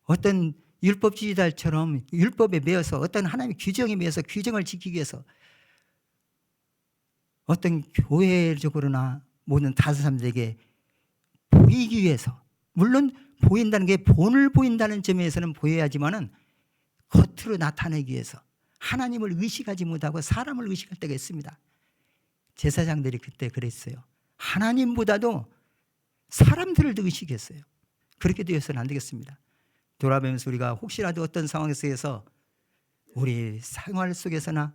어떤 율법주의자처럼 율법에 매여서 어떤 하나님의 규정에 매여서 규정을 지키기 위해서 어떤 교회적으로나 모든 다른 사람들에게 보이기 위해서, 물론 보인다는 게 본을 보인다는 점에서는 보여야지만은 겉으로 나타내기 위해서 하나님을 의식하지 못하고 사람을 의식할 때가 있습니다. 제사장들이 그때 그랬어요. 하나님보다도 사람들을 더 의식했어요. 그렇게 되어서는 안 되겠습니다. 돌아보면서 우리가 혹시라도 어떤 상황에서 우리 생활 속에서나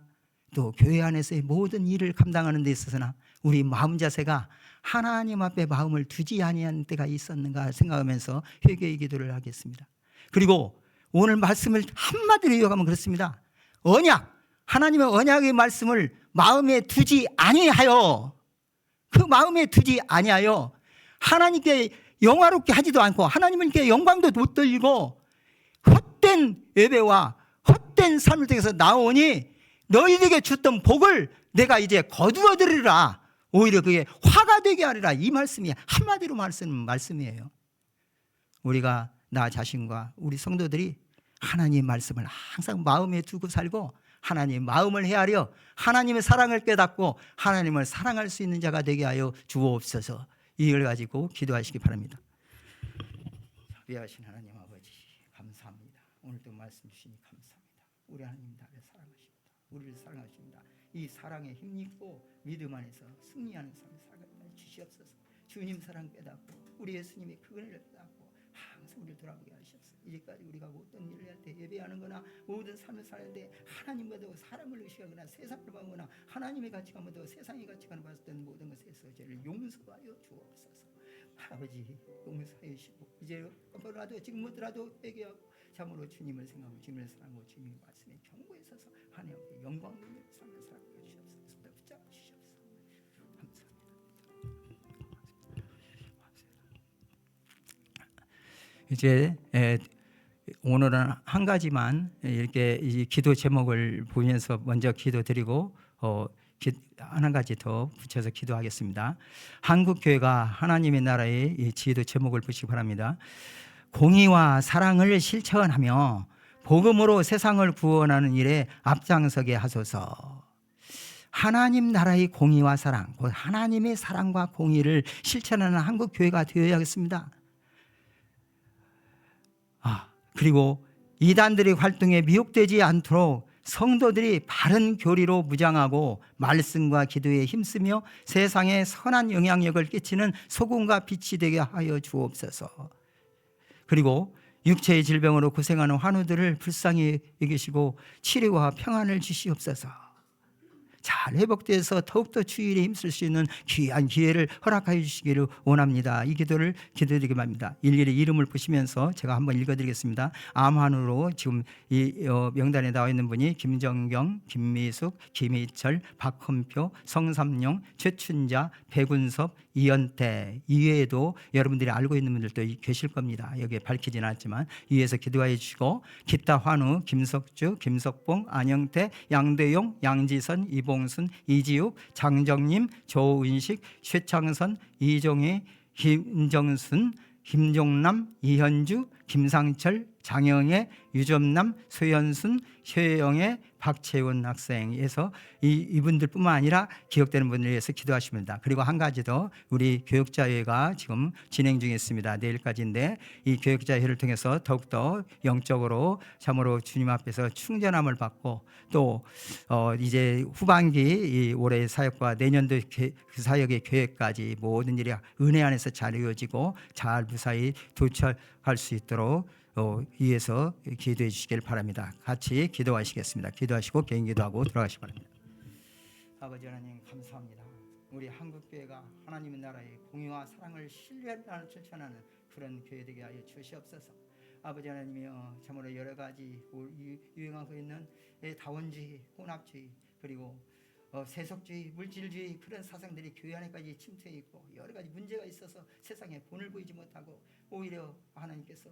또 교회 안에서의 모든 일을 감당하는 데 있어서나 우리 마음 자세가 하나님 앞에 마음을 두지 아니한 때가 있었는가 생각하면서 회개의 기도를 하겠습니다. 그리고 오늘 말씀을 한마디로 요약하면 그렇습니다. 언약, 하나님의 언약의 말씀을 마음에 두지 아니하여, 그 마음에 두지 아니하여 하나님께 영화롭게 하지도 않고 하나님께 영광도 못 돌리고 헛된 예배와 헛된 삶을 통해서 나오니 너희에게 줬던 복을 내가 이제 거두어 드리라. 오히려 그게 화가 되게 하리라. 이 말씀이 한마디로 말씀이에요. 우리가 나 자신과 우리 성도들이 하나님의 말씀을 항상 마음에 두고 살고 하나님의 마음을 헤아려 하나님의 사랑을 깨닫고 하나님을 사랑할 수 있는 자가 되게 하여 주옵소서. 이걸 가지고 기도하시기 바랍니다. 위하신 하나님 아버지 감사합니다. 오늘도 말씀 주시니 감사합니다. 우리 하나님 나를 사랑하십니다. 우리를 사랑하십니다. 이 사랑에 힘입고 믿음 안에서 승리하는 삶을 살게 주시옵소서. 주님 사랑 깨닫고 우리 예수님의 그 은혜를 깨닫고 항상 우리를 돌아보게 하시옵소서. 이제까지 우리가 어떤 일을 할 때 예배하는 거나 모든 삶을 살 때 하나님보다 사람을 의식하거나 세상을 보거나 하나님의 가치관보다 세상의 가치관을 봤던 모든 것에서 저를 용서하여 주옵소서. 아버지 용서해 주시고 이제 뭐라도 지금부터라도 회개하고 참으로 주님을 생각하고 주님을 사랑하고 주님의 말씀에 경고에 서서 하나님께 영광 돌리는 삶을 살게 주시옵소서. 붙잡아 주시옵소서. 감사합니다. 이제 오늘은 한 가지만 이렇게 이 기도 제목을 보면서 먼저 기도드리고 한 가지 더 붙여서 기도하겠습니다. 한국 교회가 하나님의 나라의 이 기도 제목을 보시기 바랍니다. 공의와 사랑을 실천하며 복음으로 세상을 구원하는 일에 앞장서게 하소서. 하나님 나라의 공의와 사랑, 곧 하나님의 사랑과 공의를 실천하는 한국 교회가 되어야겠습니다. 그리고 이단들의 활동에 미혹되지 않도록 성도들이 바른 교리로 무장하고 말씀과 기도에 힘쓰며 세상에 선한 영향력을 끼치는 소금과 빛이 되게 하여 주옵소서. 그리고 육체의 질병으로 고생하는 환우들을 불쌍히 여기시고 치료와 평안을 주시옵소서. 자, 잘 회복돼서 더욱더 주일에 힘쓸 수 있는 귀한 기회를 허락하여 주시기를 원합니다. 이 기도를 기도드리기 바랍니다. 일일이 이름을 보시면서 제가 한번 읽어드리겠습니다. 암환으로 지금 이 명단에 나와 있는 분이 김정경, 김미숙, 김희철, 박헌표, 성삼용, 최춘자, 백운섭, 이연태 이외에도 여러분들이 알고 있는 분들도 계실 겁니다. 여기에 밝히지는 않지만 위에서 기도해 주시고 기타 환우, 김석주, 김석봉, 안영태, 양대용, 양지선, 이봉순, 이지욱, 장정님, 조은식, 최창선, 이종희, 김정순, 김종남, 이현주, 김상철, 장영애, 유점남, 소연순, 최영애, 박채원 학생에서 이분들뿐만 아니라 기억되는 분들을 위해서 기도하십니다. 그리고 한 가지 더, 우리 교육자회가 지금 진행 중에 있습니다. 내일까지인데 이 교육자회를 통해서 더욱더 영적으로 참으로 주님 앞에서 충전함을 받고 또 이제 후반기 이 올해 사역과 내년도 그 사역의 계획까지 모든 일이 은혜 안에서 잘 이루어지고 잘 무사히 도착할 수 있도록 위해서 기도해 주시길 바랍니다. 같이 기도하시겠습니다. 기도하시고 개인 기도하고 들어가시기 바랍니다. 아버지 하나님 감사합니다. 우리 한국교회가 하나님의 나라의 공의와 사랑을 신뢰하는 실천하는 그런 교회 되게 하여 주시옵소서. 아버지 하나님이여, 참으로 여러 가지 유행하고 있는 다원주의, 혼합주의, 그리고 세속주의, 물질주의 그런 사상들이 교회 안에까지 침투해 있고 여러 가지 문제가 있어서 세상에 본을 보이지 못하고 오히려 하나님께서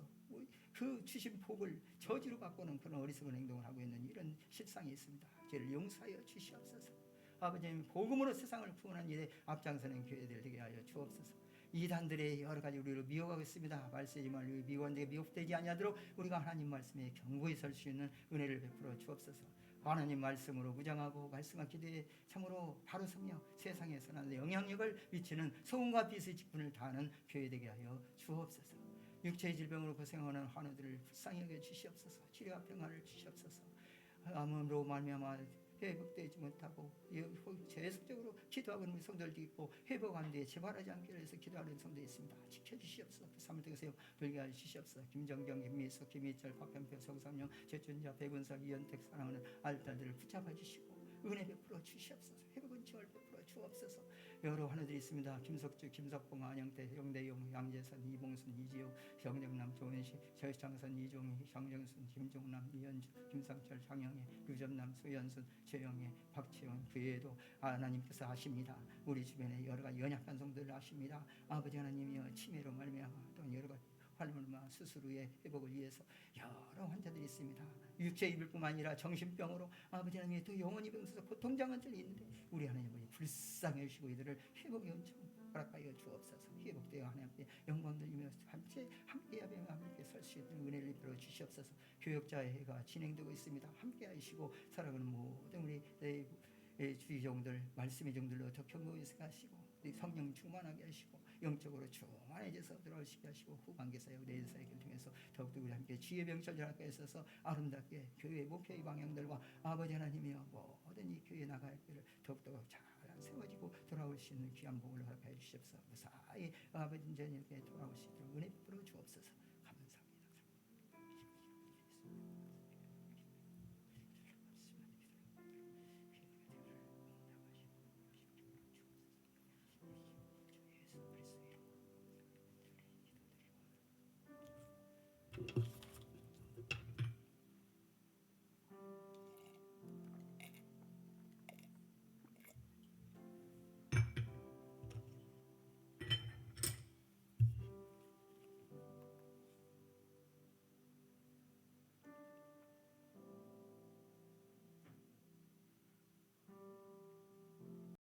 그 주신 복을 저주로 바꾸는 그런 어리석은 행동을 하고 있는 이런 실상이 있습니다. 죄를 용서하여 주시옵소서. 아버지님, 복음으로 세상을 구원한 일에 앞장서는 교회들 되게 하여 주옵소서. 이단들의 여러 가지 우리를 미혹하고 있습니다. 말씀이 말로 미혹되게 미혹되지 아니하도록 우리가 하나님 말씀에 견고히 설 수 있는 은혜를 베풀어 주옵소서. 하나님 말씀으로 무장하고 말씀과 기도에 참으로 바로 서며 세상에 선한 영향력을 미치는 소금과 빛의 직분을 다하는 교회 되게 하여 주옵소서. 육체의 질병으로 고생하는 환우들을 불쌍히 여겨 주시옵소서. 치료와 평안을 주시옵소서. 암으로 말미암아 회복되지 못하고 계속적으로 기도하고 있는 성도들도 있고 회복한 뒤에 재발하지 않게 해서 기도하는 성도도 있습니다. 지켜주시옵소서. 그 삶을 통해서 돌게 하여 주시옵소서. 김정경, 김미숙, 김희철, 박현표, 성삼용, 최춘자, 백운석, 이연택 사랑하는 알딸들을 붙잡아 주시고 은혜 베풀어 주시옵소서. 회복은 지월 베풀어 주옵소서. 여러 환우들이 있습니다. 김석주, 김석봉, 안영태, 영대용, 양재선, 이봉순, 이지호, 정정남, 조은식, 최창선, 이종희, 정정순, 김종남, 이현주, 김상철, 장영애, 유점남, 소연순, 최영애, 박채원, 그 외에도 하나님께서 아십니다. 우리 주변에 여러 가지 연약한 성도를 아십니다. 아버지 하나님이여, 치매로 말미암아 또 여러 가지 환우나 수술 후에 회복을 위해서 여러 환자들이 있습니다. 육체의 일뿐만 아니라 정신병으로 아버지 하나님 또 영혼이 병들어서 고통장애들이 있는데 우리 하나님이 불쌍해 주시고 이들을 회복의 은총 허락하여 주옵소서. 회복되어 하나님께 영광 돌리며 함께 설 수 있는 은혜를 베풀어 주시옵소서. 교역자회가 진행되고 있습니다. 함께 하시고 살아가는 모든 우리 주의종들, 말씀의 종들로 더 견고히 하시고 성령 충만하게 하시고 영적으로 충만해져서 들어오시게 하시고 후반기 사역, 내일 사역을 통해서 더욱더 우리 함께 지혜 병철들 함께 있어서 아름답게 교회 목회의 방향들과 아버지 하나님이여 모든 이 교회 나갈 길을 더욱더 잘 세워지고 돌아올 수 있는 귀한 복을 허락하여 주시옵소서. 무사히 아버지 인전에게 돌아올 수 있도록 은혜 베풀어 주옵소서. 감사합니다.